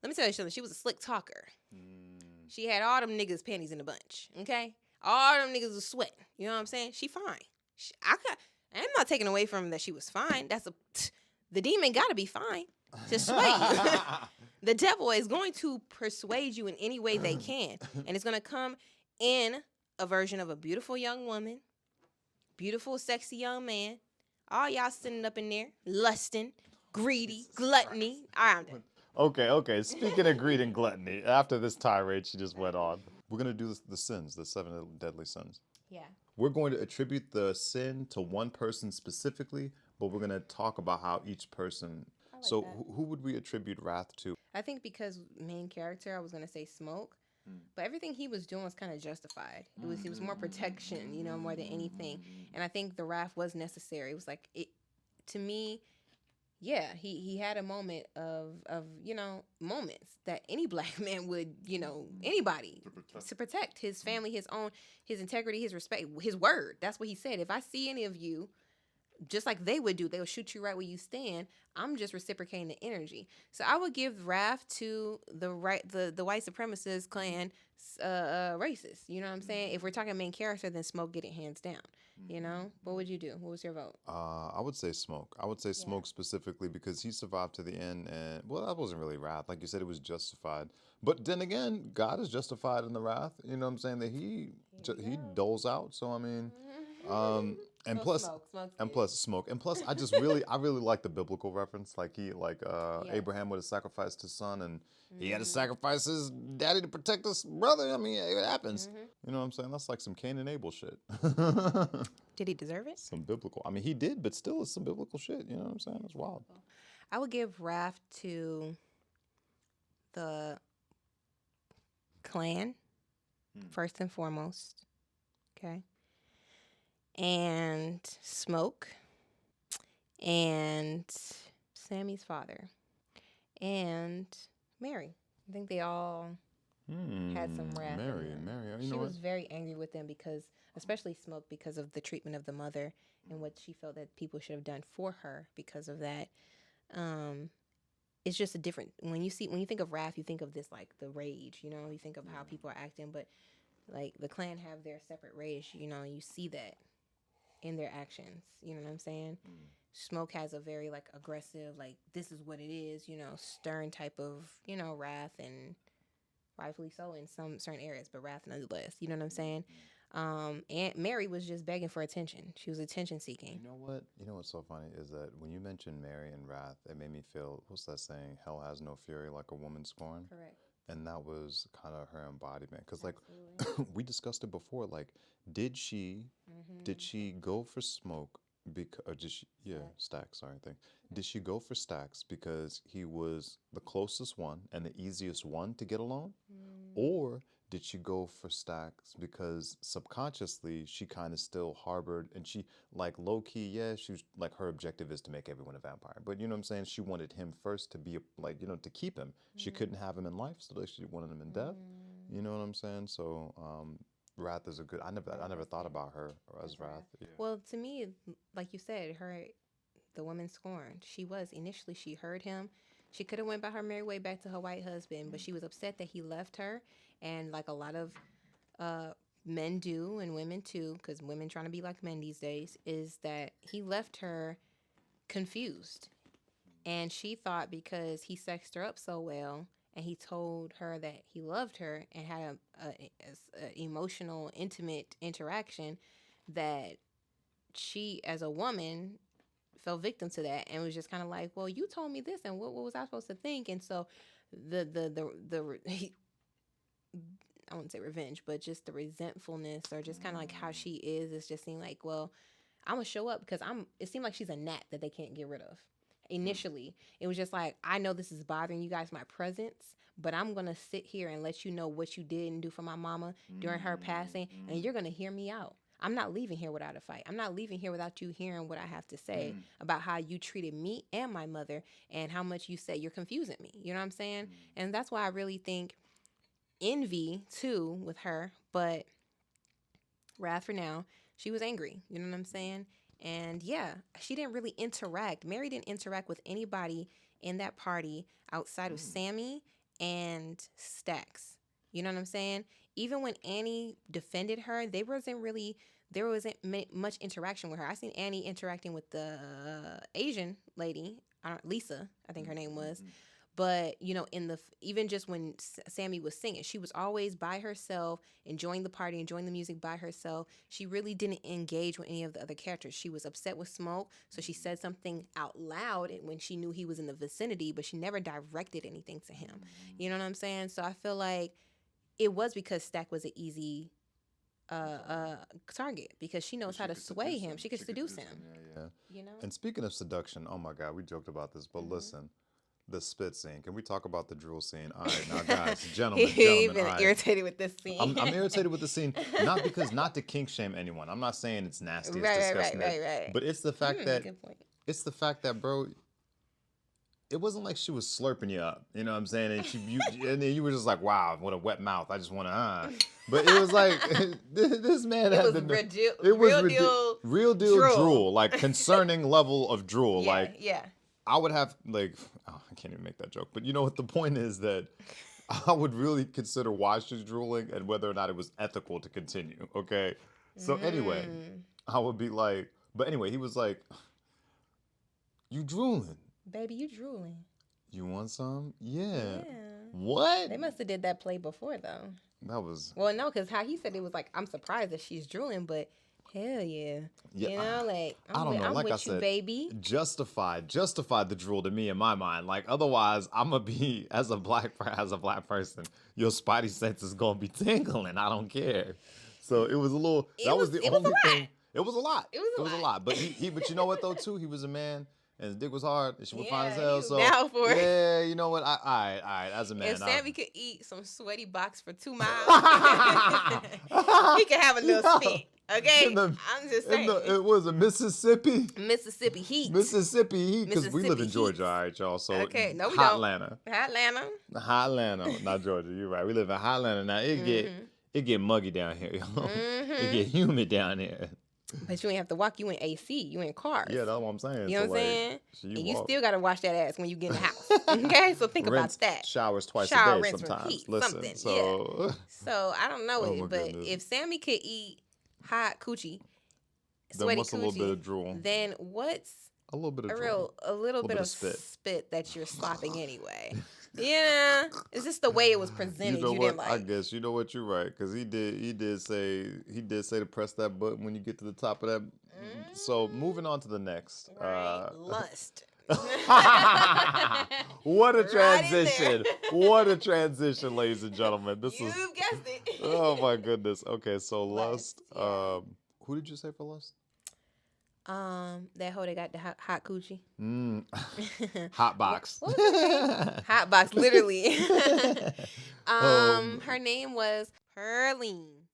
Let me tell you something. She was a slick talker. She had all them niggas' panties in a bunch. Okay, all them niggas was sweating. You know what I'm saying? She fine. I'm not taking away from that she was fine. The demon got to be fine to sway you. The devil is going to persuade you in any way they can, and it's going to come in a version of a beautiful young woman, beautiful, sexy young man. All y'all sitting up in there, lusting, greedy, gluttony. All right, I'm done. Okay. Speaking of greed and gluttony, after this tirade she just went on, we're going to do the sins, the 7 deadly sins. Yeah. We're going to attribute the sin to one person specifically, but we're going to talk about how each person... So who would we attribute wrath to? I think because main character, I was going to say Smoke. But everything he was doing was kind of justified. It was more protection, you know, more than anything. And I think the wrath was necessary. It was like, to me, yeah, he had a moment of you know, moments that any black man would, you know, anybody to protect his family, his integrity, his respect, his word. That's what he said. If I see any of you, just like they would do, they would shoot you right where you stand. I'm just reciprocating the energy. So I would give wrath to the white supremacist clan racist. You know what I'm saying? If we're talking main character, then Smoke get it hands down. You know? What would you do? What was your vote? I would say Smoke. I would say Smoke specifically because he survived to the end, and well, that wasn't really wrath. Like you said, it was justified. But then again, God is justified in the wrath. You know what I'm saying? That he doles out. So I mean, and So plus, Smoke. And plus, I really like the biblical reference. Like Abraham would have sacrificed his son, and he had to sacrifice his daddy to protect his brother. I mean, it happens. You know what I'm saying? That's like some Cain and Abel shit. Did he deserve it? Some biblical. I mean, he did, but still, it's some biblical shit. You know what I'm saying? It's wild. I would give wrath to the clan, first and foremost. Okay. And Smoke, and Sammy's father, and Mary. I think they all had some wrath. Mary. She was very angry with them because, especially Smoke, because of the treatment of the mother and what she felt that people should have done for her because of that. It's just a different, when you think of wrath, you think of this like the rage, you know, you think of how people are acting, but like the clan have their separate rage, you know, and you see that in their actions, you know what I'm saying? Smoke has a very like aggressive, like this is what it is, you know, stern type of, you know, wrath, and rightfully so in some certain areas, but wrath nonetheless, you know what I'm saying? And Mary was just begging for attention. She was attention seeking. You know what's so funny is that when you mentioned Mary and wrath, it made me feel, what's that saying? Hell has no fury like a woman scorned. Correct. And that was kind of her embodiment. Because like we discussed it before, like did she go for Smoke because, or did she, Stacks, sorry, did she go for Stacks because he was the closest one and the easiest one to get along? Or did she go for Stacks because subconsciously she kind of still harbored, and she like low key, she was like, her objective is to make everyone a vampire, but you know what I'm saying, she wanted him first to be like, you know, to keep him. She couldn't have him in life, so like she wanted him in death. You know what I'm saying? So wrath is a good, I never thought about her as wrath. Well, to me, like you said, the woman scorned. She heard him. She could have went by her merry way back to her white husband, but she was upset that he left her. And like a lot of men do, and women too, because women trying to be like men these days, is that he left her confused. And she thought because he sexed her up so well and he told her that he loved her and had a emotional, intimate interaction, that she, as a woman, fell victim to that and was just kind of like, well, you told me this, and what was I supposed to think? And so I wouldn't say revenge, but just the resentfulness, or just kind of like how she is just seemed like, well, I'm gonna show up because it seemed like she's a gnat that they can't get rid of. Initially, it was just like, I know this is bothering you guys, my presence, but I'm gonna sit here and let you know what you did and do for my mama during her passing, and you're gonna hear me out. I'm not leaving here without a fight. I'm not leaving here without you hearing what I have to say about how you treated me and my mother, and how much you say you're confusing me. You know what I'm saying? And that's why I really think envy too with her, but wrath for now. She was angry. You know what I'm saying? And yeah, she didn't really interact. Mary didn't interact with anybody in that party outside of Sammy and Stacks. You know what I'm saying? Even when Annie defended her, there wasn't much interaction with her. I seen Annie interacting with the Asian lady, Lisa, I think her name was. But you know, even just when Sammy was singing, she was always by herself, enjoying the party, enjoying the music by herself. She really didn't engage with any of the other characters. She was upset with Smoke, so she said something out loud when she knew he was in the vicinity, but she never directed anything to him. You know what I'm saying? So I feel like it was because Stack was an easy target, because she knows how to sway him. She could seduce him. Yeah. You know. And speaking of seduction, oh my God, we joked about this, but listen. The spit scene. Can we talk about the drool scene? All right, now guys, gentlemen, He's been right. irritated with this scene. I'm irritated with the scene, not to kink shame anyone. I'm not saying it's nasty, it's disgusting. Right. But it's the fact that, bro, it wasn't like she was slurping you up. You know what I'm saying? And and then you were just like, wow, what a wet mouth. I just want to, But it was like, this man had real deal drool, like concerning level of drool. Yeah. I would have, like, I can't even make that joke. But you know what? The point is that I would really consider why she's drooling and whether or not it was ethical to continue. Okay. So anyway, I would be like, but anyway, he was like, you drooling. Baby, you drooling. You want some? Yeah. What? They must have did that play before, though. That was. Well, no, because how he said it was like, I'm surprised that she's drooling, but hell yeah. You know, like, I don't know. I'm like with I said, you, baby. Justified the drool to me in my mind. Like, otherwise, I'm gonna be as a black person, your spidey sense is gonna be tingling. I don't care. So it was a little. That was the only thing. It was a lot. It was a lot. But but you know what though too? He was a man. And his dick was hard, and she was fine as hell. So down for it. Yeah, you know what? All right. As a man, if Sammy could eat some sweaty box for 2 miles, he could have a little spit. Okay, I'm just saying. It was a Mississippi heat. Because we live in Georgia, all right, y'all. So okay, no, we hot don't. Atlanta, not Georgia. You're right. We live in hot Atlanta now. It get muggy down here, y'all. It get humid down here. But you ain't have to walk. You in AC. You in cars. Yeah, that's what I'm saying. You know what I'm saying? And you still got to wash that ass when you get in the house. Okay? So think about that. Showers twice a day rinse, sometimes. Repeat, Listen, something. so... Yeah. So, I don't know it. But goodness. if Sammy could eat hot coochie, then sweaty what's a little bit of drool? Then what's a little bit of drool? A little bit of spit that you're slopping anyway. Yeah, it's just the way it was presented. You know you what? didn't like. I guess you know what, you're right, because he did say to press that button when you get to the top of that. So moving on to the next. Right. Lust. What a transition! What a transition, ladies and gentlemen. You guessed it. Oh my goodness. Okay, so lust. Yeah. Who did you say for lust? That hoe that got the hot coochie. Hot box. What was her name? Hot box, literally. Her name was Pearline.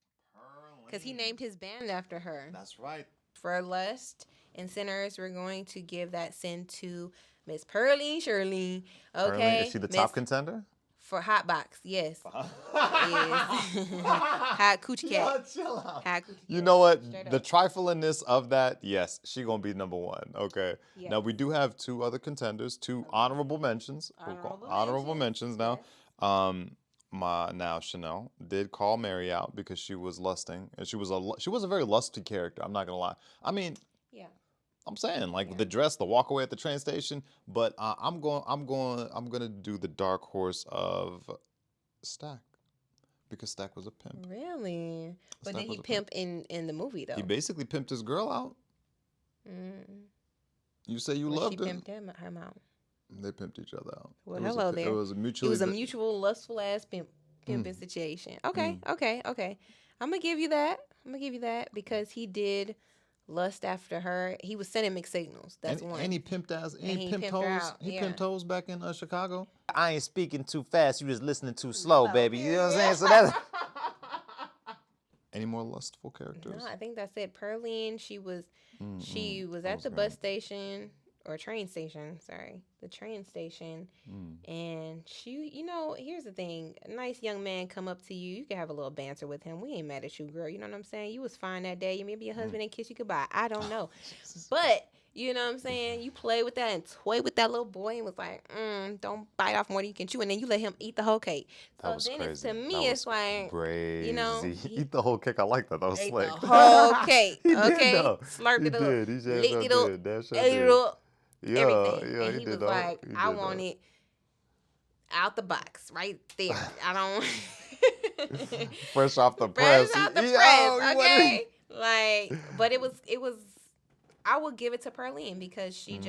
Because he named his band after her. That's right. For lust and sinners, we're going to give that sin to Miss Pearline Shirley. Okay. Pearline, is she the top contender? For hot box, yes. Hot coochie cat. Chill out. Hot coochie you know what? The triflingness of that, yes, she gonna be number one. Okay. Yes. Now we do have 2 other contenders, 2 honorable mentions. Honorable mentions now. Now Chanel did call Mary out because she was lusting, and she was a very lusty character. I'm not gonna lie. I mean, yeah. I'm saying the dress, the walk away at the train station, but I'm gonna do the dark horse of Stack, because Stack was a pimp. Really? But did he pimp in the movie though? He basically pimped his girl out. You say you loved her. She pimped him out. They pimped each other out. Well, hello there. It was a mutual lustful ass pimping situation. Okay. I'm gonna give you that. Because he did lust after her. He was sending mixed signals. That's one. And he pimped ass. And he pimped hoes. He pimped hoes back in Chicago. I ain't speaking too fast. You just listening too slow, baby. You know what I'm saying? So that's. Any more lustful characters? No, I think that's it. Pearline. She was at the bus station. Or train station, the train station. And she, here's the thing. A nice young man come up to you. You can have a little banter with him. We ain't mad at you, girl. You know what I'm saying? You was fine that day. Maybe your husband didn't kiss you goodbye. I don't know. But You know what I'm saying? You play with that and toy with that little boy and was like, don't bite off more than you can chew. And then you let him eat the whole cake. That So was then it's crazy. to That me, was it's like, crazy. you know, he Eat the whole cake. I like that. That was ate the slick. whole cake. He did Okay? though. Slurped He it up, did. He sure licked it up, did. That sure ate it did. up, Yeah, everything. yeah, And he he did was that. like, He I did want that. it out the box right there. I don't Fresh off the fresh press. out the Yo, press, he okay? Like, but it was I would give it to Pearline because she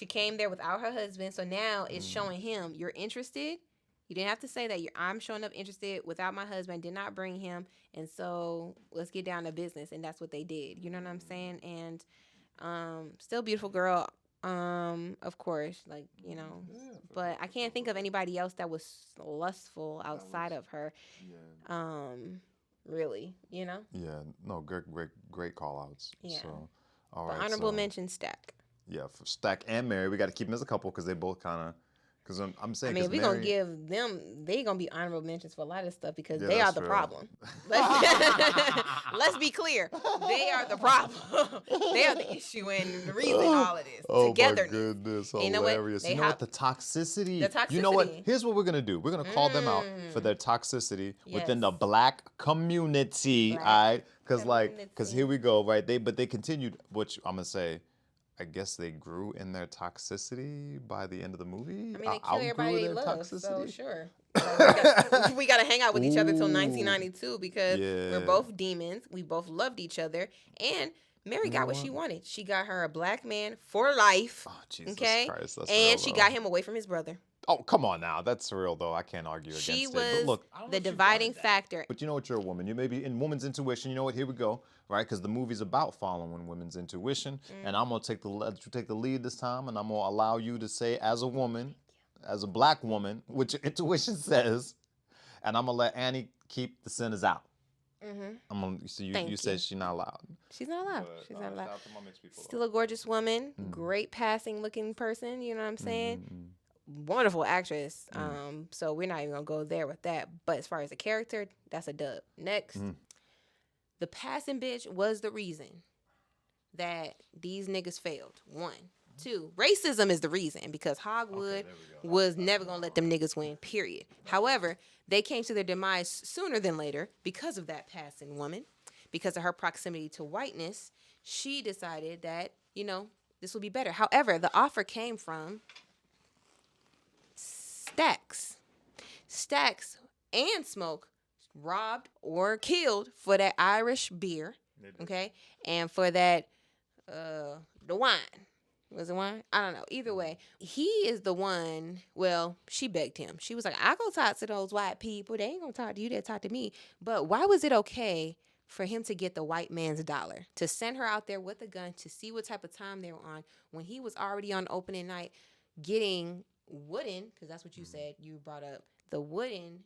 came there without her husband. So now it's showing him you're interested. You didn't have to say that I'm showing up interested without my husband, did not bring him. And so let's get down to business. And that's what they did. You know what I'm saying? And still beautiful girl. Of course, like, you know, but I can't think of anybody else that was lustful outside of her. Really, you know? Yeah, no, great call outs. Yeah. So, all But right. honorable mention Stack. Yeah, for Stack and Mary, we got to keep them as a couple because they both kind of. Because I'm I saying, mean, because we're Mary, going to give them, they going to be honorable mentions for a lot of stuff because Yeah, they are that's the true. problem. Let's be clear. They are the problem. They are the issue and the reason all of this. Oh Togetherness. my goodness, And you know what? hilarious! They You know what? have The toxicity. the You know what? toxicity. Here's what we're gonna do. We're gonna call them out for their toxicity within the Yes. black community. Black All right, because community. here we go. Right, but they continued. Which I'm gonna say. I guess they grew in their toxicity by the end of the movie. I mean, they kill Outgrew everybody they their love, so toxicity. sure. Like, we got to hang out with each other till Ooh. 1992 because Yeah. we're both demons. We both loved each other. And Mary You got know what she what? wanted. She got her a black man for life. Oh, Jesus Okay? Christ, that's And real, she though. got him away from his brother. Oh, come on now. That's real, though. I can't argue She against it. But was look, the dividing factor. but you know what? You're a woman. You may be in woman's intuition. You know what? Here we go. Right? Because the movie's about following women's intuition. And I'm going to let you take the lead this time. And I'm going to allow you to say, as a woman, as a black woman, what your intuition says. And I'm going to let Annie keep the sinners out. I'm gonna, so you said she's not allowed. She's not allowed. But, She's not allowed. shout out to my mixed people, Still a gorgeous woman. Great passing looking person. You know what I'm saying? Wonderful actress. So we're not even gonna go there with that. But as far as the character, that's a dub. Next, the passing bitch was the reason that these niggas failed. 1, 2, racism is the reason because Hogwood was never gonna let them niggas win. Period. However, they came to their demise sooner than later because of that passing woman, because of her proximity to whiteness. She decided that this would be better. However, the offer came from Stacks and Smoke robbed or killed for that Irish beer, okay, and for that the wine. Was it wine? I don't know. Either way, he is the one. Well, she begged him. She was like, "I go talk to those white people. They ain't gonna talk to you. They talk to me." But why was it okay for him to get the white man's dollar, to send her out there with a gun to see what type of time they were on when he was already on opening night getting wooden, because that's what you said, you brought up the wooden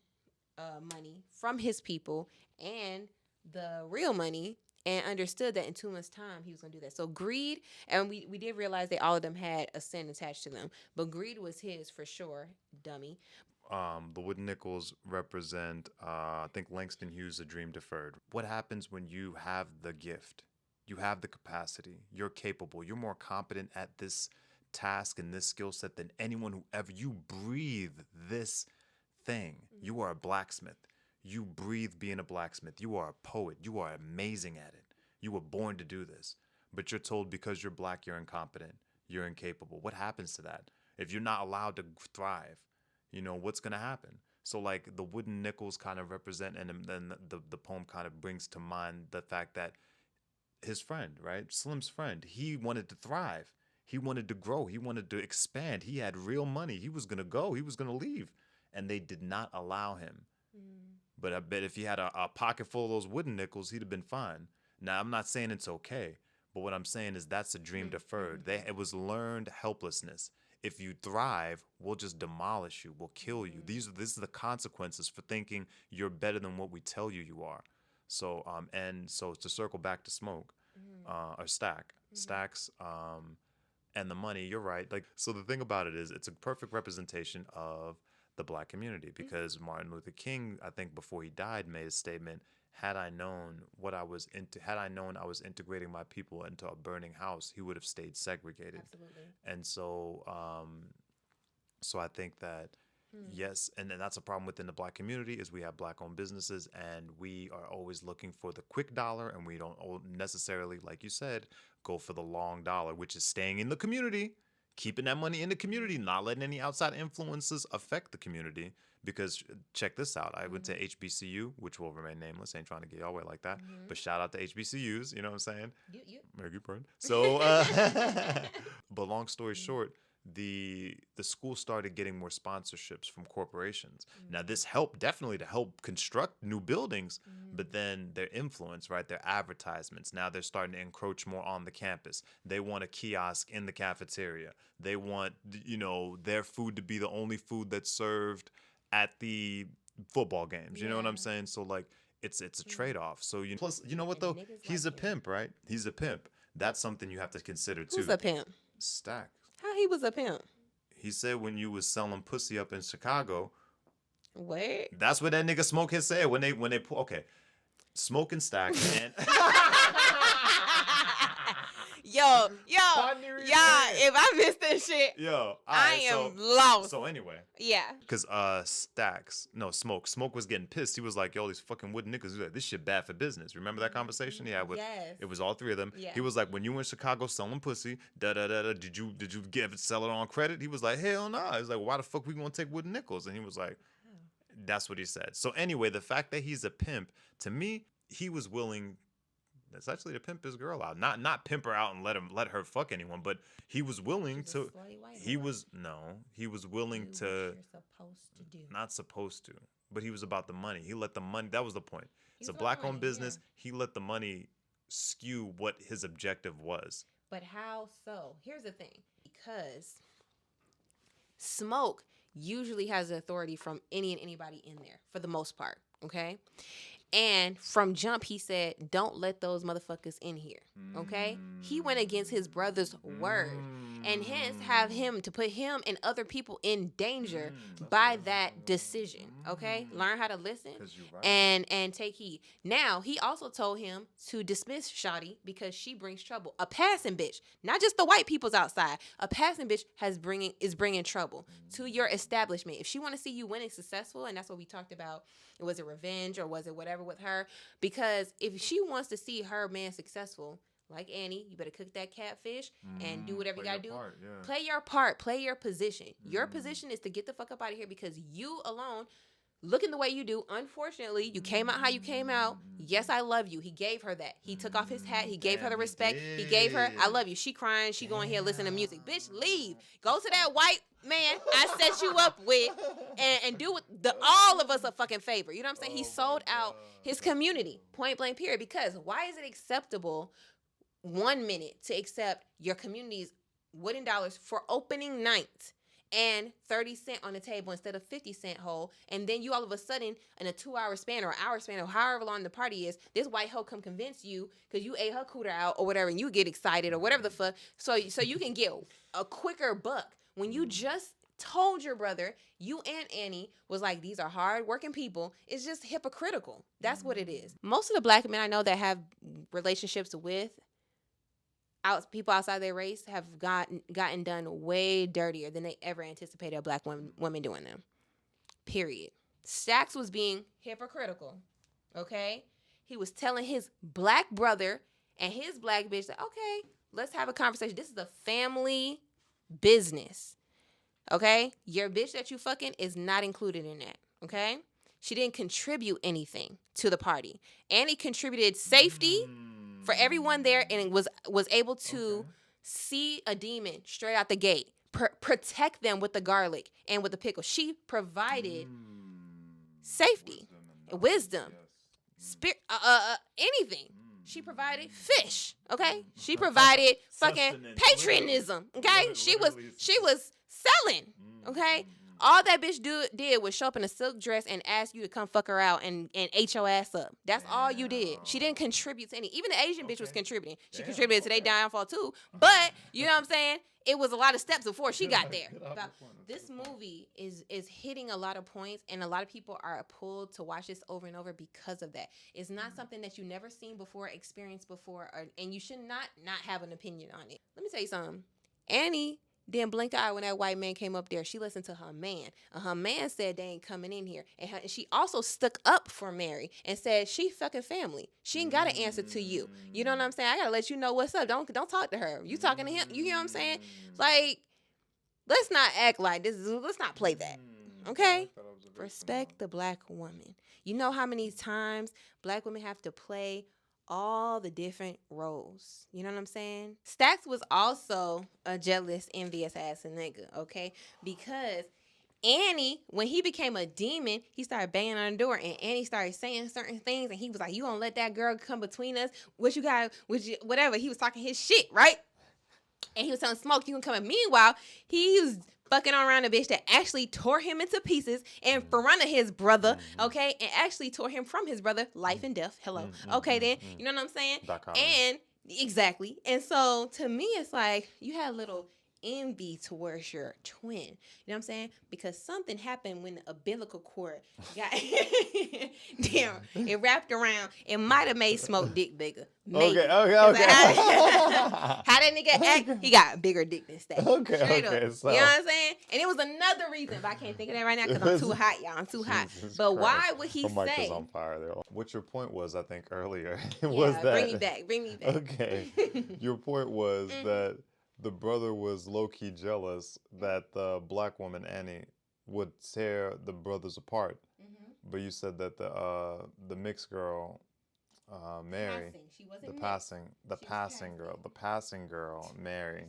money from his people and the real money, and understood that in 2 months' time he was going to do that. So greed, and we did realize they all of them had a sin attached to them, but greed was his for sure, dummy. The wooden nickels represent, I think, Langston Hughes' A Dream Deferred. What happens when you have the gift? You have the capacity. You're capable. You're more competent at this task and this skill set than anyone who ever. You breathe this thing. You are a blacksmith. You breathe being a blacksmith. You are a poet. You are amazing at it. You were born to do this. But you're told because you're black, you're incompetent. You're incapable. What happens to that? If you're not allowed to thrive, what's going to happen? So like the wooden nickels kind of represent, and then the poem kind of brings to mind the fact that his friend, right? Slim's friend, he wanted to thrive. He wanted to grow. He wanted to expand. He had real money. He was going to go. He was going to leave. And they did not allow him. But I bet if he had a pocket full of those wooden nickels, he'd have been fine. Now, I'm not saying it's okay. But what I'm saying is that's a dream deferred. It was learned helplessness. If you thrive, we'll just demolish you. We'll kill you. These are the consequences for thinking you're better than what we tell you are. So, and so to circle back to Smoke, or Stacks, and the money, you're right. Like, so the thing about it is it's a perfect representation of the black community because Martin Luther King, I think before he died, made a statement, had I known what I was into, had I known I was integrating my people into a burning house, he would have stayed segregated. Absolutely. And so, so I think that, yes, and then that's a problem within the Black community is we have Black-owned businesses and we are always looking for the quick dollar, and we don't necessarily, like you said, go for the long dollar, which is staying in the community, keeping that money in the community, not letting any outside influences affect the community. Because check this out. I went to HBCU, which will remain nameless. Ain't trying to get y'all away like that. But shout out to HBCUs. You know what I'm saying? Mary Burn. So, but long story short, the school started getting more sponsorships from corporations. Now, this helped definitely to help construct new buildings, but then their influence, right? Their advertisements. Now they're starting to encroach more on the campus. They want a kiosk in the cafeteria. They want, you know, their food to be the only food that's served at the football games. You know what I'm saying? So like it's a trade-off. So plus, you know what though? He's a pimp, right? He's a pimp. That's something you have to consider too. Who's a pimp? Stack. How he was a pimp? He said when you was selling pussy up in Chicago. What? That's what that nigga Smoke had said when they okay. Smoke and Stack and Yo, if I missed this shit, I am lost. So anyway. Yeah. Because Smoke was getting pissed. He was like, yo, these fucking wooden niggas, like, this shit bad for business. Remember that conversation? Yeah, yes. It was all three of them. Yeah. He was like, when you were in Chicago selling pussy, did you sell it on credit? He was like, hell no. He was like, why the fuck we gonna take wooden nickels? And he was like, that's what he said. So anyway, the fact that he's a pimp, to me, he was willing. That's actually to pimp his girl out, not pimp her out and let her fuck anyone, but he was willing to. He was willing to. You're supposed to do. Not supposed to, but he was about the money. He let the money. That was the point. It's a Black-owned business. Yeah. He let the money skew what his objective was. But how so? Here's the thing, because Smoke usually has the authority from any and anybody in there for the most part. Okay. And from jump, he said, don't let those motherfuckers in here, okay? He went against his brother's word, and hence have him to put him and other people in danger by that decision, okay? Learn how to listen and take heed. Now, he also told him to dismiss Shawty because she brings trouble. A passing bitch, not just the white people's outside. A passing bitch is bringing trouble to your establishment. If she want to see you winning successful, and that's what we talked about, was it revenge or was it whatever with her? Because if she wants to see her man successful, like Annie, you better cook that catfish and do whatever you gotta do. Play your part, play your position. Your position is to get the fuck up out of here because you alone, looking the way you do, unfortunately, you came out how you came out. Yes, I love you. He gave her that. He took off his hat. He gave her the respect. He gave her, I love you. She crying. She going here listening to music. Bitch, leave. Go to that white man I set you up with and do all of us a fucking favor. You know what I'm saying? He sold out his community, point blank period. Because why is it acceptable 1 minute to accept your community's wooden dollars for opening night and 30 cents on the table instead of 50 cent whole, and then you all of a sudden in a 2-hour span or an hour span or however long the party is, this white hoe come convince you because you ate her cooter out or whatever and you get excited or whatever the fuck, so you can get a quicker buck. When you just told your brother, you and Annie was like, these are hard-working people, it's just hypocritical. That's what it is. Most of the Black men I know that have relationships with people outside their race have gotten done way dirtier than they ever anticipated a Black women doing them. Period. Stacks was being hypocritical, okay? He was telling his Black brother and his Black bitch that, okay, let's have a conversation. This is a family business, okay? Your bitch that you fucking is not included in that, okay? She didn't contribute anything to the party. Annie contributed safety for everyone there and was able to see a demon straight out the gate, protect them with the garlic and with the pickle. She provided safety, wisdom, spirit, anything. She provided fish, okay? She provided fucking patriotism, okay? She was selling, okay? All that bitch did was show up in a silk dress and ask you to come fuck her out and ate your ass up. That's all you did. She didn't contribute to any. Even the Asian bitch was contributing. She contributed to their downfall too. But you know what I'm saying? It was a lot of steps before she got there. This movie is hitting a lot of points, and a lot of people are pulled to watch this over and over because of that. It's not something that you never seen before, experienced before, and you should not have an opinion on it. Let me tell you something. Annie didn't blink an eye when that white man came up there. She listened to her man. And her man said they ain't coming in here. And she also stuck up for Mary and said she fucking family. She ain't got to answer to you. You know what I'm saying? I got to let you know what's up. Don't talk to her. You talking to him. You know what I'm saying? Like, let's not act like this. Let's not play that. Okay? Respect the black woman. You know how many times black women have to play all the different roles. You know what I'm saying? Stacks was also a jealous, envious ass nigga, okay? Because Annie, when he became a demon, he started banging on the door, and Annie started saying certain things, and he was like, you gonna let that girl come between us? What you got, whatever. He was talking his shit, right? And he was telling Smoke, you can come. And meanwhile, he was fucking around a bitch that actually tore him into pieces in front of his brother, okay? And actually tore him from his brother, life and death. Hello. Okay, then. You know what I'm saying? And exactly. And so to me, it's like you had a little envy towards your twin. You know what I'm saying? Because something happened when the umbilical cord got damn, it wrapped around. It might have made Smoke dick bigger. Maybe. Okay. How that nigga act, he got a bigger dick than Stack. Okay. So. You know what I'm saying? And it was another reason, but I can't think of that right now because I'm too hot, y'all. I'm too hot. But why would he My mic say? is on fire there. What your point was, I think earlier, was that bring me back. Okay. Your point was that the brother was low-key jealous that the black woman, Annie, would tear the brothers apart. But you said that the mixed girl, Mary, the passing girl, Mary,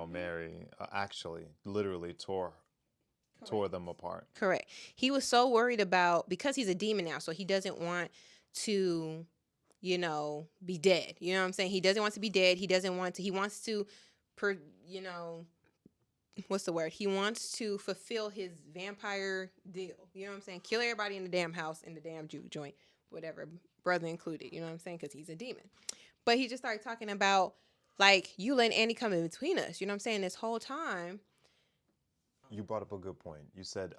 Mary, actually, literally tore them apart. Correct. He was so worried about, because he's a demon now, so he doesn't want to, be dead. You know what I'm saying? He doesn't want to be dead. He wants to, what's the word? He wants to fulfill his vampire deal. You know what I'm saying? Kill everybody in the damn house, in the damn Jew joint, whatever, brother included. You know what I'm saying? Because he's a demon. But he just started talking about, like, you letting Annie come in between us. You know what I'm saying? This whole time. You brought up a good point. You said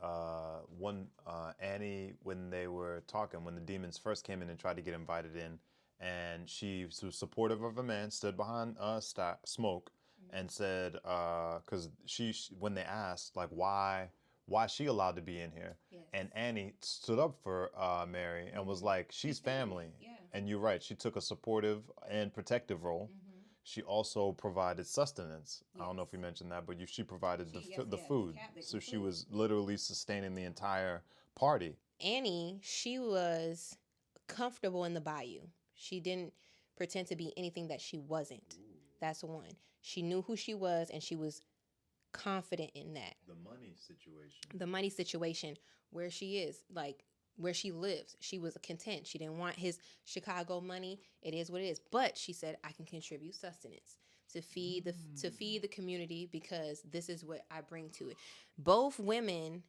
Annie, when they were talking, when the demons first came in and tried to get invited in, and she was supportive of a man, stood behind Smoke, and said, because when they asked, like, why is she allowed to be in here? Yes. And Annie stood up for Mary and was like, she's family. Yeah. And you're right. She took a supportive and protective role. She also provided sustenance. Yes. I don't know if we mentioned that, but she provided the food. So she was literally sustaining the entire party. Annie, she was comfortable in the bayou. She didn't pretend to be anything that she wasn't. That's one. She knew who she was, and she was confident in that. The money situation, where she is, like, where she lives. She was content. She didn't want his Chicago money. It is what it is. But she said, I can contribute sustenance to feed the community, because this is what I bring to it. Both women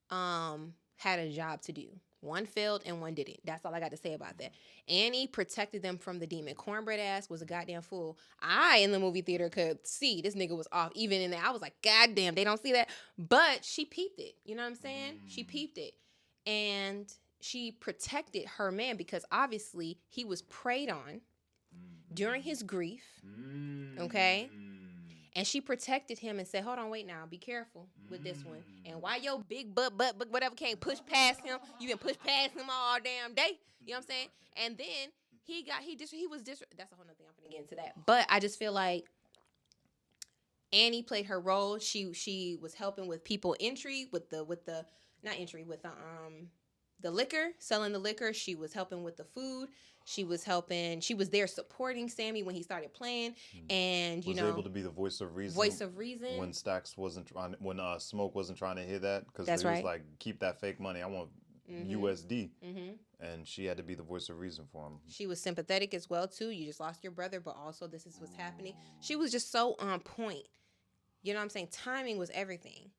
had a job to do. One failed and one didn't. That's all I got to say about that. Annie protected them from the demon. Cornbread ass was a goddamn fool. I, in the movie theater, could see this nigga was off. Even in there, I was like, God damn, they don't see that. But she peeped it. You know what I'm saying? She peeped it. And she protected her man, because obviously he was preyed on during his grief. Okay? And she protected him and said, hold on, wait now. Be careful with this one. And why your big butt, whatever, can't push past him, you can push past him all damn day. You know what I'm saying? And then he was that's a whole nother thing. I'm going to get into that. But I just feel like Annie played her role. She was helping with people entry, with the liquor, selling the liquor. She was helping with the food. She was there supporting Sammy when he started playing, and was able to be the voice of reason. When Stacks wasn't trying, when Smoke wasn't trying to hear that, because he was like, keep that fake money. I want USD. And she had to be the voice of reason for him. She was sympathetic as well too. You just lost your brother, but also this is what's happening. She was just so on point. You know what I'm saying? Timing was everything.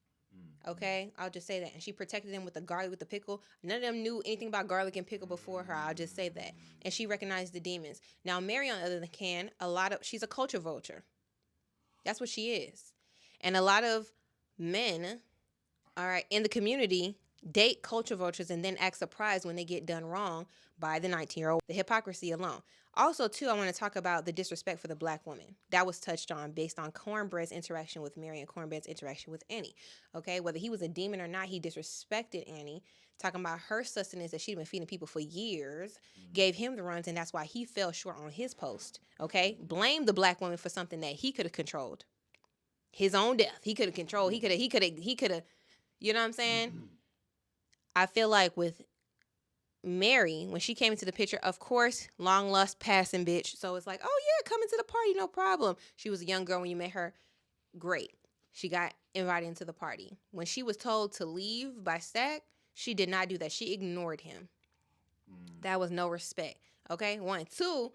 Okay, I'll just say that. And she protected them with the garlic, with the pickle. None of them knew anything about garlic and pickle before her. I'll just say that. And she recognized the demons. Now, Mary, on the other hand, she's a culture vulture. That's what she is. And a lot of men, all right, in the community date culture vultures and then act surprised when they get done wrong by the 19-year-old. The hypocrisy alone. Also, too, I want to talk about the disrespect for the black woman. That was touched on based on Cornbread's interaction with Mary and Cornbread's interaction with Annie. Okay, whether he was a demon or not, he disrespected Annie, talking about her sustenance that she'd been feeding people for years, gave him the runs, and that's why he fell short on his post. Okay, blamed the black woman for something that he could have controlled. His own death. He could have controlled. He could have, you know what I'm saying? I feel like with Mary, when she came into the picture, of course, long lost passing bitch. So it's like, oh yeah, come into the party, no problem. She was a young girl when you met her. Great. She got invited into the party. When she was told to leave by Stack, she did not do that. She ignored him. That was no respect. Okay, 1. 2,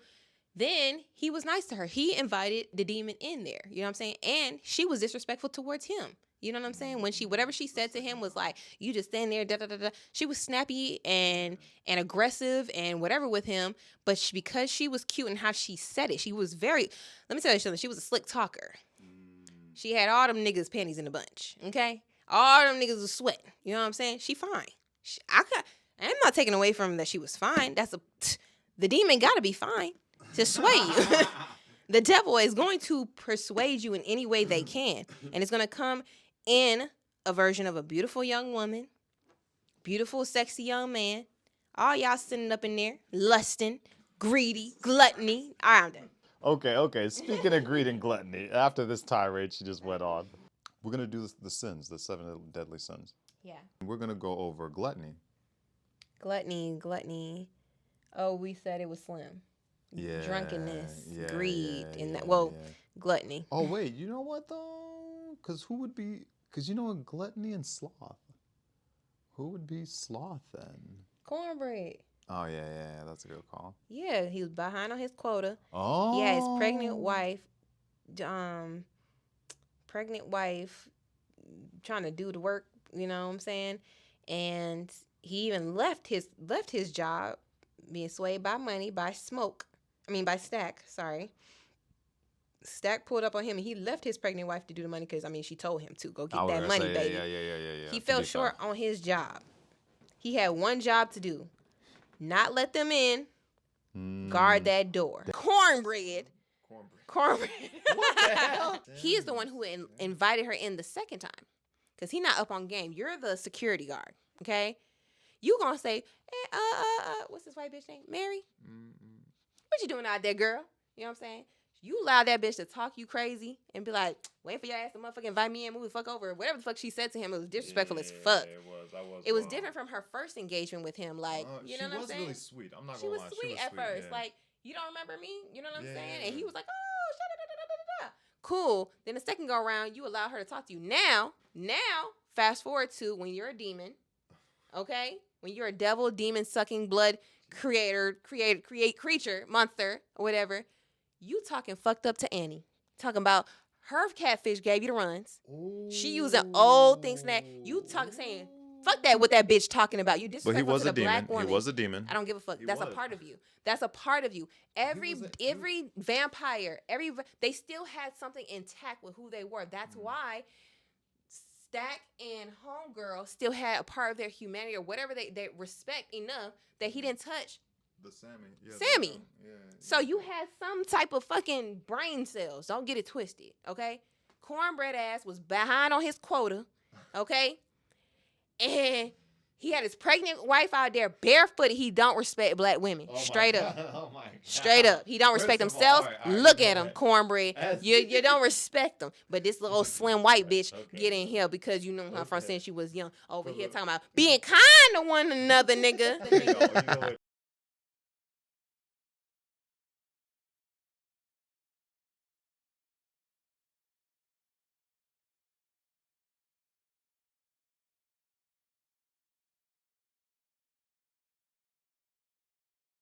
then he was nice to her. He invited the demon in there. You know what I'm saying? And she was disrespectful towards him. You know what I'm saying? When whatever she said to him was like, you just stand there, da da da da. She was snappy and aggressive and whatever with him. But because she was cute and how she said it, she was very, let me tell you something. She was a slick talker. She had all them niggas' panties in a bunch. Okay? All them niggas was sweating. You know what I'm saying? She fine. I'm not taking away from that she was fine. The demon got to be fine to sway you. The devil is going to persuade you in any way they can. And it's going to come in a version of a beautiful young woman, beautiful, sexy young man. All y'all sitting up in there, lusting, greedy, gluttony. All right, I'm done. Okay. Speaking of greed and gluttony, after this tirade she just went on, we're going to do the sins, the 7 deadly sins. Yeah. We're going to go over gluttony. Gluttony. Oh, we said it was slim. Yeah. Drunkenness, yeah, greed, yeah, and that. yeah, Well, yeah. gluttony. Oh, wait, you know what, though? Because you know what, gluttony and sloth. Who would be sloth then? Cornbread. Oh, yeah, that's a good call. Yeah, he was behind on his quota. Oh. He had his pregnant wife trying to do the work, you know what I'm saying? And he even left his job being swayed by money, by Stack, sorry. Stack pulled up on him and he left his pregnant wife to do the money because, she told him to go get that money, baby. Yeah. He fell short on his job. He had one job to do. Not let them in. Guard that door. Cornbread. What the hell? He is the one who invited her in the second time. Because he not up on game. You're the security guard, okay? You gonna say, what's this white bitch name? Mary? What you doing out there, girl? You know what I'm saying? You allow that bitch to talk you crazy and be like, wait for your ass to motherfucking invite me in, move the fuck over. Whatever the fuck she said to him, it was disrespectful as fuck. It was different from her first engagement with him. Like, you know what I'm saying? She was really sweet. I'm not She gonna was lie. sweet at first. Yeah. Like, you don't remember me? You know what I'm saying? And he Yeah. was like, oh, da-da-da-da-da-da-da. Cool. Then the second go around, you allow her to talk to you. Now, fast forward to when you're a demon, okay? When you're a devil, demon sucking blood creature, monster, or whatever, you talking fucked up to Annie. Talking about her catfish gave you the runs. Ooh. She using old things and that. You saying, fuck that, what that bitch talking about. You But he disrespectful was to a the demon. black woman. He was a demon. I don't give a fuck. He That's a was. part of you. That's a part of you. Every vampire, they still had something intact with who they were. That's why Stack and Homegirl still had a part of their humanity or whatever they respect enough that he didn't touch The Sammy. Yeah, Sammy. So you had some type of fucking brain cells. Don't get it twisted, okay? Cornbread ass was behind on his quota, okay? And he had his pregnant wife out there barefooted. He don't respect black women. Straight up. Oh my God. Straight up. He don't respect First of all, himself. all right, Look you know at him, what? cornbread. That's- You don't respect him. But this little slim white bitch Okay. get in here because you know her from Okay. since she was young. Over here Look. talking about being kind to one another, nigga. You know what?